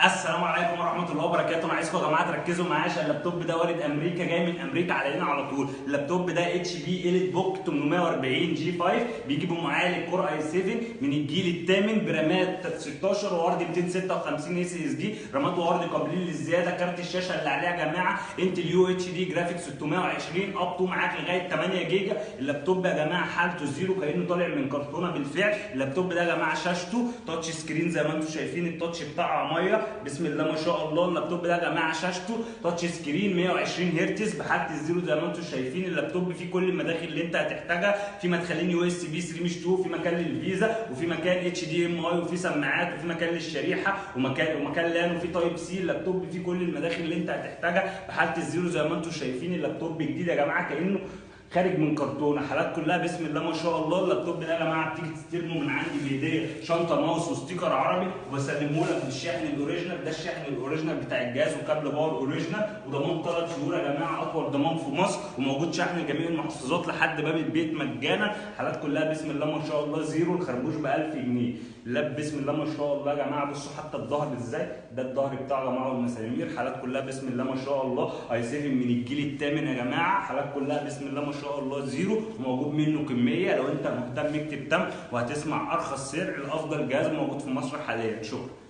السلام عليكم ورحمه الله وبركاته. انا عايزكم يا جماعه تركزوا معايا عشان اللابتوب ده وارد امريكا، جاي من امريكا علينا على طول. اللابتوب ده اتش بي اليت بوك 840 جي 5، بيجي بمعالج كور اي 7 من الجيل الثامن برامات 16 وعرض 256 اس اس دي، رامات وعرض قابلين للزياده. كارت الشاشه اللي عليه يا جماعه انتل يو اتش دي جرافيك 620 اب تو معاك لغايه 8 جيجا. اللابتوب يا جماعه حالته زيرو كانه طالع من كرتونه بالفعل. اللابتوب ده يا جماعه شاشته تاتش سكرين زي ما انتم شايفين، التاتش بتاعها ميه بسم الله ما شاء الله. اللابتوب ده يا جماعه شاشته تاتش سكرين 120 هرتز بحاله الزيرو زي ما انتم شايفين. اللابتوب فيه كل المداخل اللي انت هتحتاجها، في مدخلين يو اس بي 3 مش 2، في مكان للفيزا وفي مكان اتش دي ام اي وفي سماعات وفي مكان للشريحه ومكان لان وفي تايب سي. اللابتوب فيه كل المداخل اللي انت هتحتاجها بحاله الزيرو زي ما انتم شايفين. اللابتوب جديد يا جماعه كانه خارج من كرتونه، حالات كلها بسم الله ما شاء الله. اللابتوب ده يا جماعه بتيجي تستلمه من عندي بهديه شنطه ماوس وستيكر عربي، وبسلمه لك بالشاحن الاوريجينال. ده الشاحن الاوريجينال بتاع الجهاز وكابل باور اوريجينال، وضمان 3 شهور يا جماعه، اطول ضمان في مصر، وموجود شحن لجميع المحافظات لحد باب البيت مجانا. حالات كلها بسم الله ما شاء الله زيرو. الخربوش ب 1000 جنيه. اللاب بسم الله ما شاء الله يا جماعه، بصوا حتى الظهر ازاي، ده الظهر بتاعه يا جماعه والمسامير. حالات كلها بسم الله ما شاء الله اي 7 من الجيل الثامن يا جماعه. حالات كلها بسم الله ما شاء الله زيرو، وموجود منه كميه. لو انت مهتم اكتب تم وهتسمع ارخص سعر لافضل جهاز موجود في مصر حاليا. شكرا.